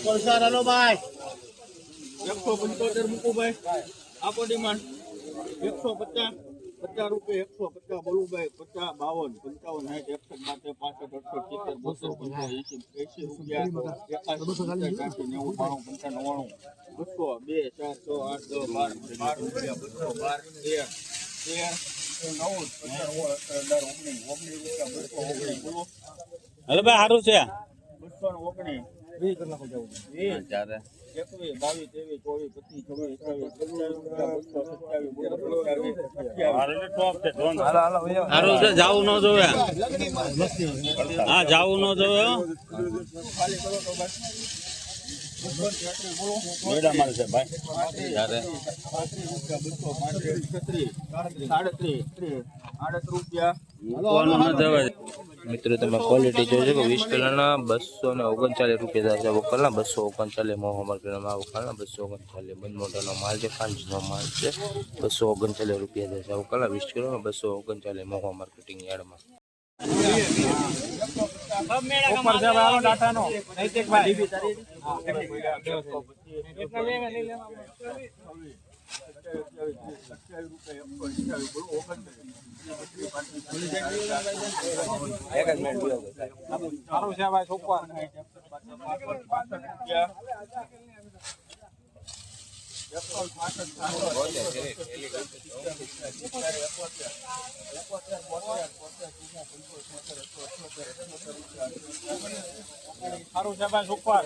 કોલસાર hello ભાઈ 175 મૂકું ભાઈ આપો ડિમાન્ડ 150 50 રૂપિયા 150 બોલું ભાઈ 50 52 55 60 65 68 હલો ભાઈ સારું છે 22 જાવું ન જોવે હા જાવું ન જોવે મેડા મારે છે ભાઈ યારે 38 રૂપિયા મિત્રો તમે ક્વોલિટી જોઈ શકો 20 કિલોના 239 રૂપિયા થશે વકલના 239 મોહા માર્કેટમાં વકલના 239 બંધ મોટાનો માલ છે કાંચનો માલ છે 239 રૂપિયા થશે વકલના 20 કિલોના 239 મોહા માર્કેટિંગ યાર્ડમાં ઉપર જવાનો ડાટાનો નૈતિક ભાઈ એક જ મિનિટ સારું છે ભાઈ છોકરા સારું છે ભાઈ છોકરા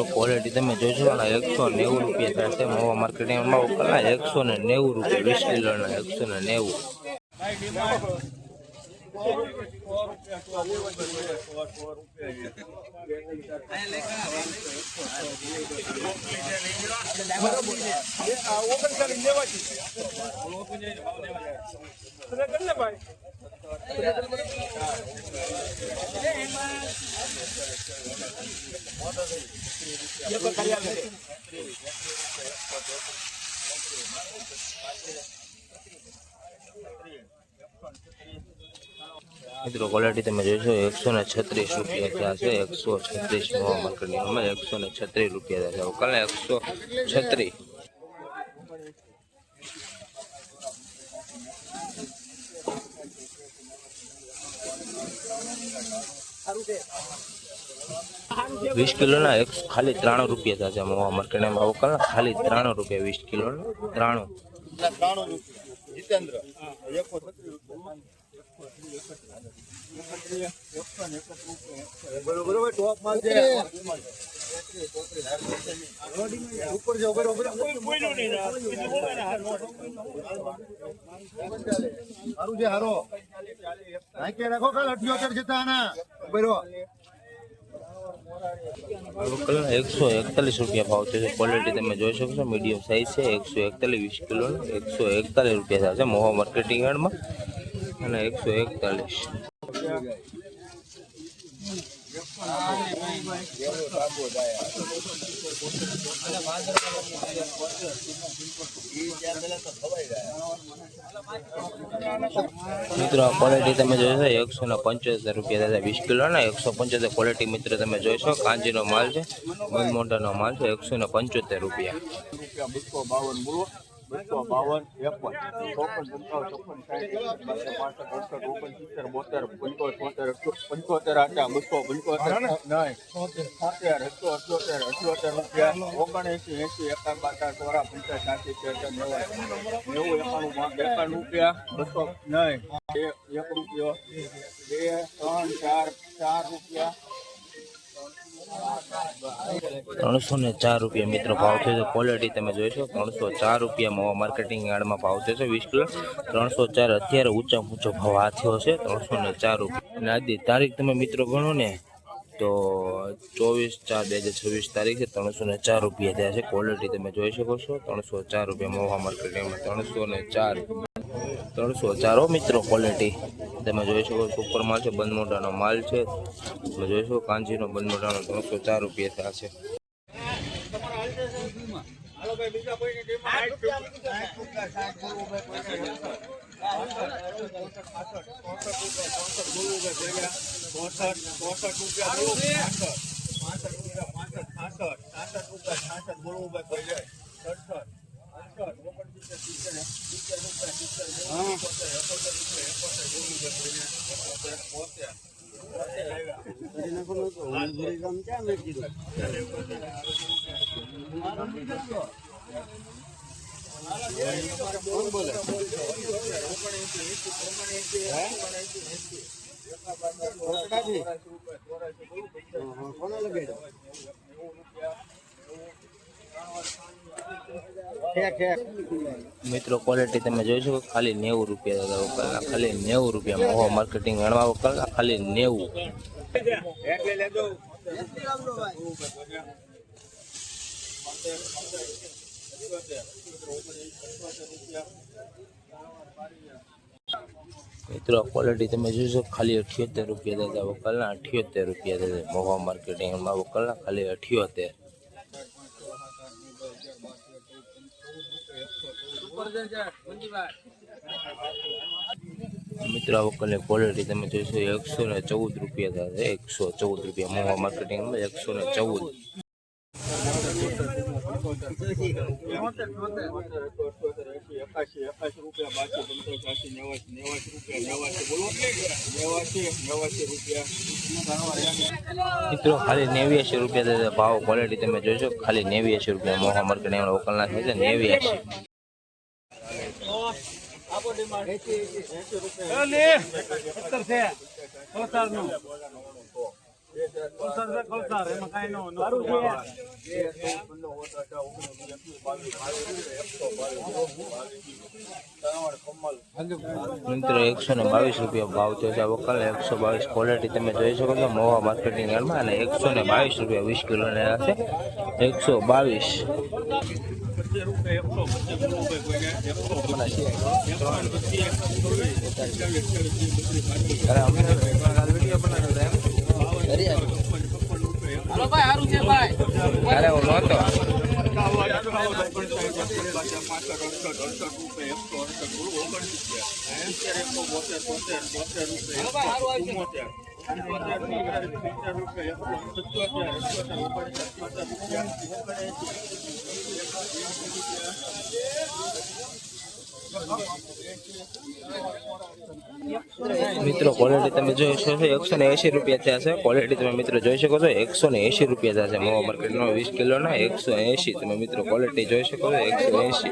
ક્વોલિટી તમે જોઈ શકો ને 190 રૂપિયા થશે મોવા માર્કેટિંગમાં વકલના 190 રૂપિયા 20 કિલોના 190 મિત્રો ક્વોલિટી તમે જોઈશો 136 રૂપિયા થયા છે 136 મોવા માર્કેટિંગમાં 136 રૂપિયા થયા છે વકલના 136 20 કિલોના ખાલી 93 રૂપિયા થશે મોવા માર્કેટમાં વકલના ખાલી 93 રૂપિયા 20 કિલોના 93 જીતેન્દ્ર બરોબર ટોપ માલ છે ઉપર જાવ બરોબર સારું છે હારો નાખી રાખો કાલ 78 જતા ના બરોબર વકલના 141 રૂપિયા ભાવ છે ક્વોલિટી તમે જોઈ શકો છો મીડિયમ સાઇઝ છે 141 20 કિલોના 141 રૂપિયા થશે મોવા માર્કેટિંગ યાર્ડમાં અને 141 મિત્રો ક્વોલિટી તમે જોઈશો 175 રૂપિયા થશે 20 કિલોના 175 ક્વોલિટી મિત્રો તમે જોઈશો કાંજીનો માલ છે બંધ મોટાનો માલ છે 175 રૂપિયા 252 252 304 રૂપિયા મિત્રો ભાવ છે ક્વોલિટી તમે જોઈશો 304 રૂપિયા મોવા માર્કેટિંગ યાર્ડમાં ભાવ છે 20 કિલો 304 અત્યારે ઊંચો ભાવ આ થયો છે 304 રૂપિયા અને આજની તારીખ તમે મિત્રો ગણો ને તો 24/4/2026 તારીખ છે 304 રૂપિયા થયા છે ક્વોલિટી તમે જોઈ શકો છો 304 રૂપિયા મોવા માર્કેટિંગમાં 304 મિત્રો ક્વોલિટી તમે જોઈ શકો સુપર માલ છે બંધ મોટાનો માલ છે તમે જોઈ શકો કાંજીનો બંધ મોટાનો 304 રૂપિયા થયા છે હાલો ભાઈ બીજા કોઈની ટીમમાં કોને લગાડ્યો મિત્રો ક્વોલિટી તમે જોઈ શકો ખાલી 90 રૂપિયા દાદા વકલના, ખાલી 90 રૂપિયા મહુવા માર્કેટિંગ અણવા વકલના, ખાલી 90. એટલે લેજો મિત્રો ક્વોલિટી તમે જોઈ શકો ખાલી 78 રૂપિયા દાદા વકલના, 78 રૂપિયા દાદા મહુવા માર્કેટિંગ અણવા વકલના, ખાલી 78. મિત્રો આ વકલની ક્વોલિટી તમે જોઈશો 114 રૂપિયા દાદા, 114 રૂપિયા મહુવા માર્કેટિંગ 114. મિત્રો ખાલી 89 રૂપિયા દાદા ભાવ ક્વોલિટી તમે જોઈશો ખાલી 89 રૂપિયા મહુવા માર્કેટિંગ વકલના છે 89. મિત્રો 122 રૂપિયા ભાવ થયો છે આ વકલને, 122 ક્વોલિટી તમે જોઈ શકો છો મહુવા માર્કેટિંગ યાર્ડમાં, અને 122 રૂપિયા 20 કિલો લેવા છે 182. મિત્રો ક્વોલિટી તમે જોઈ શકો છો 180 રૂપિયા થયા છે ક્વોલિટી તમે મિત્રો જોઈ શકો છો 180 રૂપિયા થયા છે મહુવા માર્કેટનો 20 કિલોના 180 તમે મિત્રો ક્વોલિટી જોઈ શકો છો 180.